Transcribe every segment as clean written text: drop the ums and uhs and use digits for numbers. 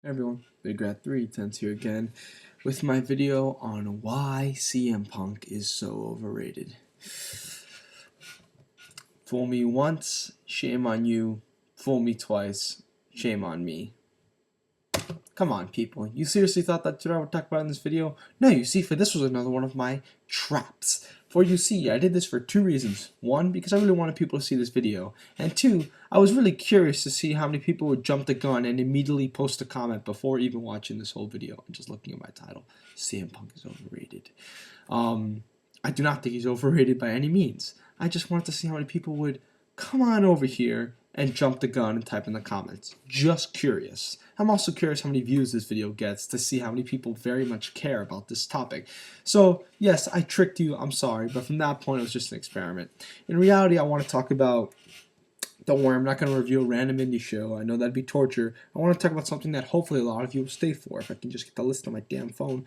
Hey everyone, Big Rat 3 here again with my video on why CM Punk is so overrated. Fool me once, shame on you. Fool me twice, shame on me. Come on, people. You seriously thought that's what I would talk about in this video? No, you see, for this was another one of my traps. For you see, I did this for two reasons. One, because I really wanted people to see this video. And two, I was really curious to see how many people would jump the gun and immediately post a comment before even watching this whole video and just looking at my title. CM Punk is overrated. I do not think he's overrated by any means. I just wanted to see how many people would come on over here and jump the gun and type in the comments. Just curious. I'm also curious how many views this video gets to see how many people very much care about this topic. So, yes, I tricked you, I'm sorry, but from that point it was just an experiment. In reality, I want to talk about, don't worry, I'm not going to review a random indie show. I know that'd be torture. I want to talk about something that hopefully a lot of you will stay for, if I can just get the list on my damn phone.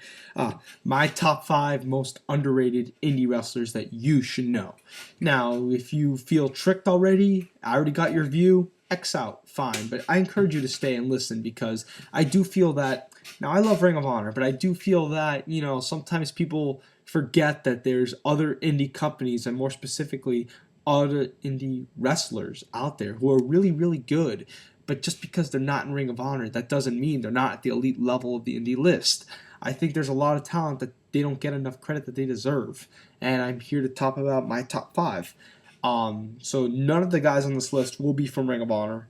My top 5 most underrated indie wrestlers that you should know. Now, if you feel tricked already, I already got your view, X out, fine. But I encourage you to stay and listen because I do feel that, now I love Ring of Honor, but I do feel that, sometimes people forget that there's other indie companies and more specifically other indie wrestlers out there who are really, really good. But just because they're not in Ring of Honor, that doesn't mean they're not at the elite level of the indie list. I think there's a lot of talent that they don't get enough credit that they deserve. And I'm here to talk about my top 5. So none of the guys on this list will be from Ring of Honor.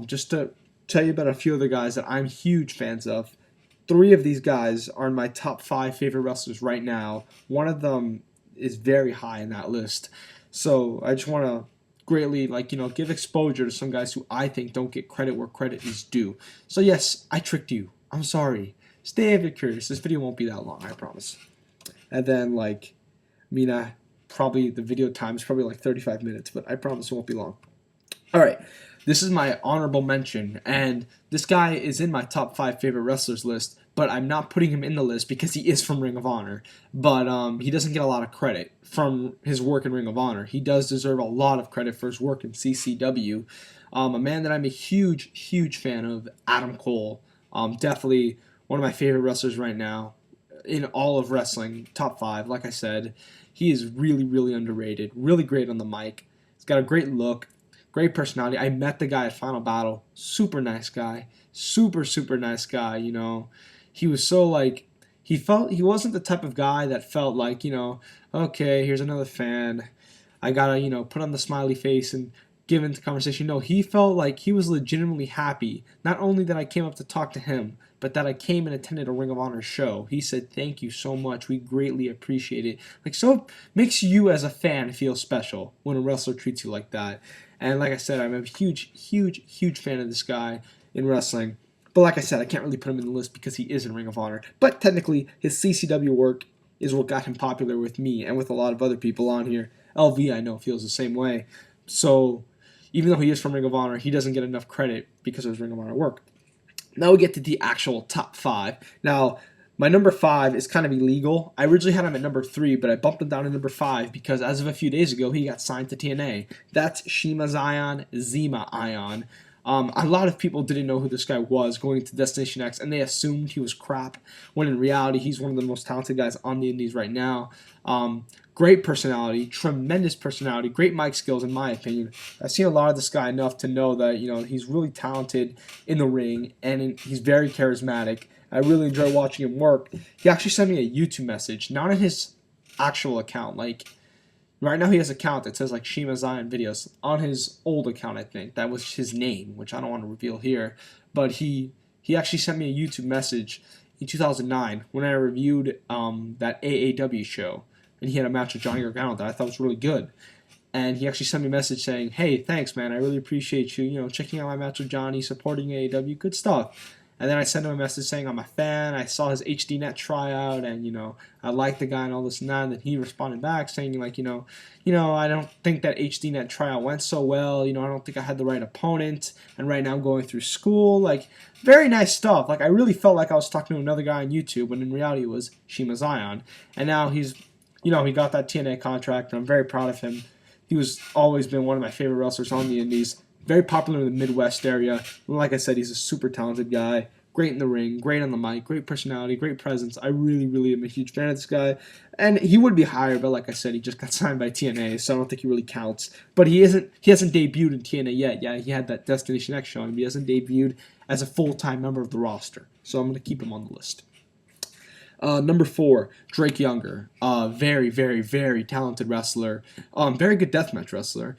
Just to tell you about a few of the guys that I'm huge fans of. 3 of these guys are in my top 5 favorite wrestlers right now. One of them is very high in that list. So I just want to greatly, give exposure to some guys who I think don't get credit where credit is due. So yes, I tricked you. I'm sorry. Stay a bit curious. This video won't be that long, I promise. And then, probably the video time is probably like 35 minutes, but I promise it won't be long. All right, this is my honorable mention, and this guy is in my top 5 favorite wrestlers list, but I'm not putting him in the list because he is from Ring of Honor. But he doesn't get a lot of credit from his work in Ring of Honor. He does deserve a lot of credit for his work in CCW. A man that I'm a huge, huge fan of, Adam Cole. Definitely one of my favorite wrestlers right now in all of wrestling, top 5, like I said. He is really, really underrated, really great on the mic. He's got a great look, great personality. I met the guy at Final Battle, super nice guy, super, super nice guy, He was so, he wasn't the type of guy that felt like, okay, here's another fan. I gotta, put on the smiley face and give into conversation. No, he felt like he was legitimately happy. Not only that I came up to talk to him, but that I came and attended a Ring of Honor show. He said, "Thank you so much. We greatly appreciate it." So it makes you as a fan feel special when a wrestler treats you like that. And like I said, I'm a huge, huge, huge fan of this guy in wrestling. But like I said, I can't really put him in the list because he is in Ring of Honor. But technically, his CCW work is what got him popular with me and with a lot of other people on here. LV, I know, feels the same way. So even though he is from Ring of Honor, he doesn't get enough credit because of his Ring of Honor work. Now we get to the actual top 5. Now, my number 5 is kind of illegal. I originally had him at number 3, but I bumped him down to number 5 because as of a few days ago, he got signed to TNA. That's Shima Zion, Zima Ion. A lot of people didn't know who this guy was going to Destination X, and they assumed he was crap, when in reality, he's one of the most talented guys on the indies right now. Great personality, tremendous personality, great mic skills, in my opinion. I've seen a lot of this guy enough to know that, he's really talented in the ring, and he's very charismatic. I really enjoy watching him work. He actually sent me a YouTube message, not in his actual account, right now he has an account that says Shima Zion Videos. On his old account, I think. That was his name, which I don't want to reveal here. But he actually sent me a YouTube message in 2009 when I reviewed that AAW show. And he had a match with Johnny Gargano that I thought was really good. And he actually sent me a message saying, "Hey, thanks, man. I really appreciate you, checking out my match with Johnny, supporting AAW. Good stuff." And then I sent him a message saying I'm a fan. I saw his HDNet tryout, and I like the guy and all this and that. And then he responded back saying I don't think that HDNet tryout went so well. I don't think I had the right opponent, and right now I'm going through school. Very nice stuff. I really felt like I was talking to another guy on YouTube, when in reality it was Shima Zion. And now he's, he got that TNA contract, and I'm very proud of him. He was always been one of my favorite wrestlers on the indies. Very popular in the Midwest area. Like I said, he's a super talented guy. great in the ring, great on the mic, great personality, great presence. I really, really am a huge fan of this guy. And he would be higher, but like I said, he just got signed by TNA, so I don't think he really counts. But he hasn't debuted in TNA yet. Yeah, he had that Destination X show, and he hasn't debuted as a full-time member of the roster. So I'm going to keep him on the list. Number 4, Drake Younger. Very, very, very talented wrestler. Very good deathmatch wrestler.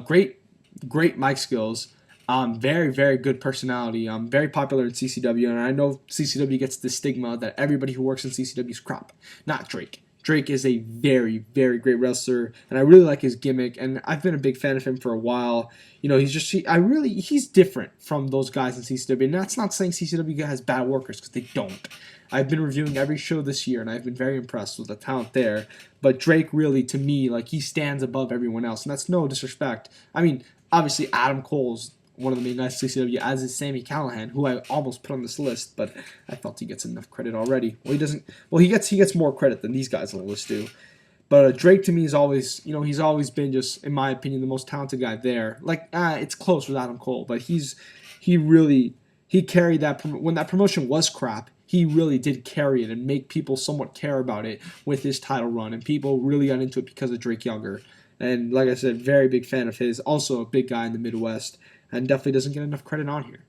Great mic skills. Very, very good personality. Very popular in CCW, and I know CCW gets the stigma that everybody who works in CCW is crap. Not Drake. Drake is a very, very great wrestler, and I really like his gimmick, and I've been a big fan of him for a while. You know, he's different from those guys in CCW, and that's not saying CCW has bad workers, because they don't. I've been reviewing every show this year, and I've been very impressed with the talent there, but Drake really, to me, like, he stands above everyone else, and that's no disrespect. I mean, obviously, Adam Cole's one of the main guys in CCW, as is Sami Callihan, who I almost put on this list, but I felt he gets enough credit already. Well, he doesn't. Well, he gets more credit than these guys on the list do. But Drake to me is always, he's always been just, in my opinion, the most talented guy there. Like, it's close with Adam Cole, but he carried that when that promotion was crap. He really did carry it and make people somewhat care about it with his title run, and people really got into it because of Drake Younger. And like I said, very big fan of his. Also a big guy in the Midwest, and definitely doesn't get enough credit on here.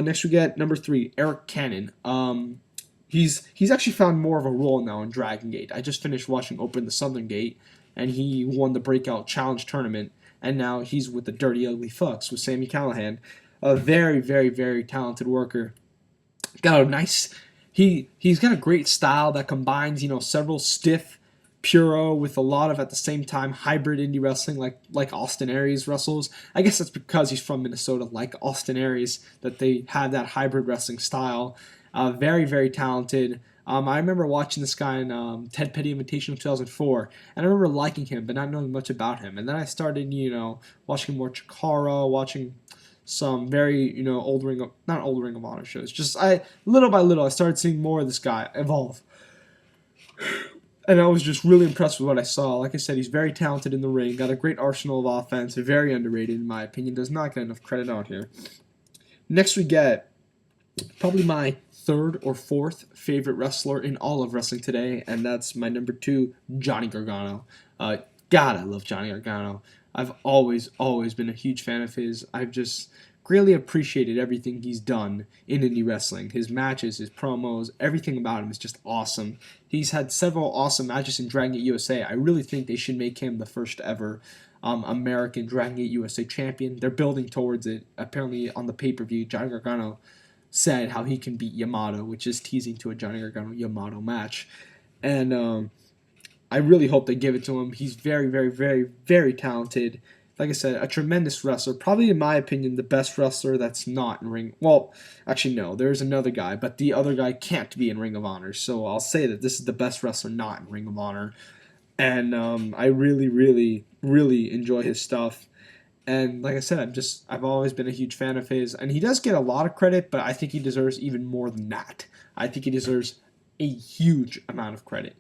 Next we get number 3, Eric Cannon. He's actually found more of a role now in Dragon Gate. I just finished watching Open the Southern Gate, and he won the Breakout Challenge tournament, and now he's with the Dirty Ugly Fucks with Sami Callihan. A very, very, very talented worker. Got a nice. He's got a great style that combines, several stiff puro with a lot of, at the same time, hybrid indie wrestling like Austin Aries wrestles. I guess that's because he's from Minnesota, like Austin Aries, that they have that hybrid wrestling style. Very, very talented. I remember watching this guy in Ted Petty Invitational 2004, and I remember liking him, but not knowing much about him. And then I started, watching more Chikara, watching some very, not old Ring of Honor shows. Just little by little, I started seeing more of this guy evolve. And I was just really impressed with what I saw. Like I said, he's very talented in the ring, got a great arsenal of offense, very underrated in my opinion, does not get enough credit on here. Next we get probably my 3rd or 4th favorite wrestler in all of wrestling today, and that's my number 2, Johnny Gargano. God, I love Johnny Gargano. I've always been a huge fan of his. I've just greatly appreciated everything he's done in indie wrestling. His matches, his promos, everything about him is just awesome. He's had several awesome matches in Dragon Gate USA. I really think they should make him the first ever American Dragon Gate USA champion. They're building towards it. Apparently on the pay-per-view, Johnny Gargano said how he can beat Yamato, which is teasing to a Johnny Gargano-Yamato match. And I really hope they give it to him. He's very, very, very, very talented. Like I said, a tremendous wrestler. Probably, in my opinion, the best wrestler that's not in Ring. Well, actually, no. There's another guy, but the other guy can't be in Ring of Honor. So I'll say that this is the best wrestler not in Ring of Honor. And I really, really, really enjoy his stuff. And like I said, I've always been a huge fan of his. And he does get a lot of credit, but I think he deserves even more than that. I think he deserves a huge amount of credit.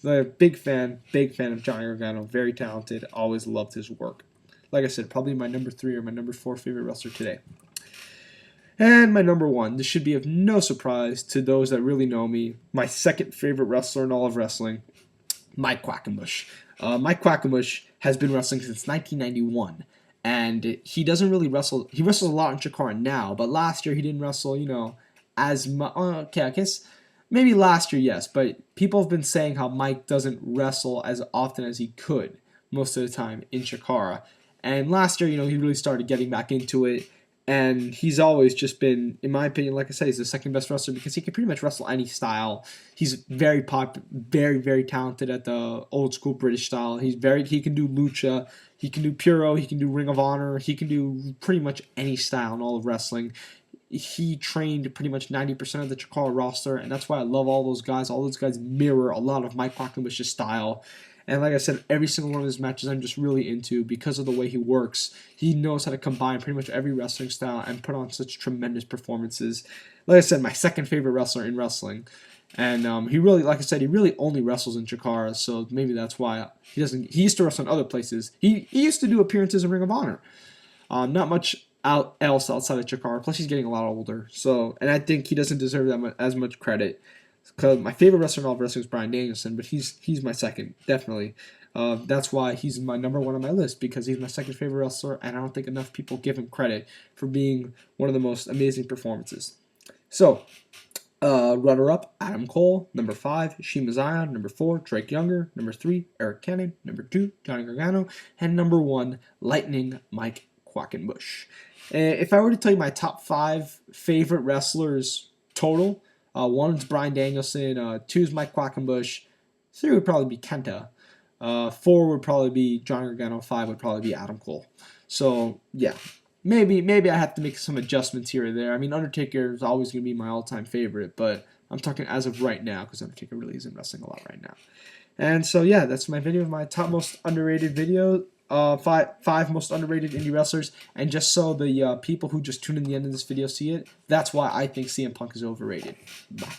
So I'm a big fan of Johnny Gargano. Very talented. Always loved his work. Like I said, probably my number 3 or my number 4 favorite wrestler today. And my number 1, this should be of no surprise to those that really know me, my 2nd favorite wrestler in all of wrestling, Mike Quackenbush. Mike Quackenbush has been wrestling since 1991, and he doesn't really wrestle. He wrestles a lot in Chikara now, but last year he didn't wrestle, as much. Okay, I guess maybe last year, yes, but people have been saying how Mike doesn't wrestle as often as he could most of the time in Chikara. And last year, he really started getting back into it, and he's always just been, in my opinion, like I said, he's the 2nd best wrestler because he can pretty much wrestle any style. He's very very, very talented at the old school British style. He can do lucha, he can do puro, he can do Ring of Honor, he can do pretty much any style in all of wrestling. He trained pretty much 90% of the Chikara roster, and that's why I love all those guys. All those guys mirror a lot of Mike Quackenbush's style. And like I said, every single one of his matches I'm just really into because of the way he works. He knows how to combine pretty much every wrestling style and put on such tremendous performances. Like I said, my 2nd favorite wrestler in wrestling. And he really, like I said, he really only wrestles in Chikara, so maybe that's why he used to wrestle in other places. He used to do appearances in Ring of Honor. Not much else outside of Chikara. Plus, he's getting a lot older. So, and I think he doesn't deserve as much credit. Because my favorite wrestler in all of wrestling is Bryan Danielson, but he's my second, definitely. That's why he's my number one on my list, because he's my second favorite wrestler, and I don't think enough people give him credit for being one of the most amazing performances. So, runner-up, Adam Cole. Number 5, Shima Zion. Number 4, Drake Younger. Number 3, Eric Cannon. Number 2, Johnny Gargano. And number 1, Lightning Mike Quackenbush. If I were to tell you my top 5 favorite wrestlers total, 1 is Bryan Danielson, 2 is Mike Quackenbush, 3 would probably be Kenta, 4 would probably be Johnny Gargano, 5 would probably be Adam Cole. So, yeah. Maybe I have to make some adjustments here or there. I mean, Undertaker is always going to be my all-time favorite, but I'm talking as of right now because Undertaker really isn't wrestling a lot right now. And so, yeah, that's my video, my top most underrated video, five most underrated indie wrestlers. And just so the people who just tune in the end of this video see it, that's why I think CM Punk is overrated. Bye.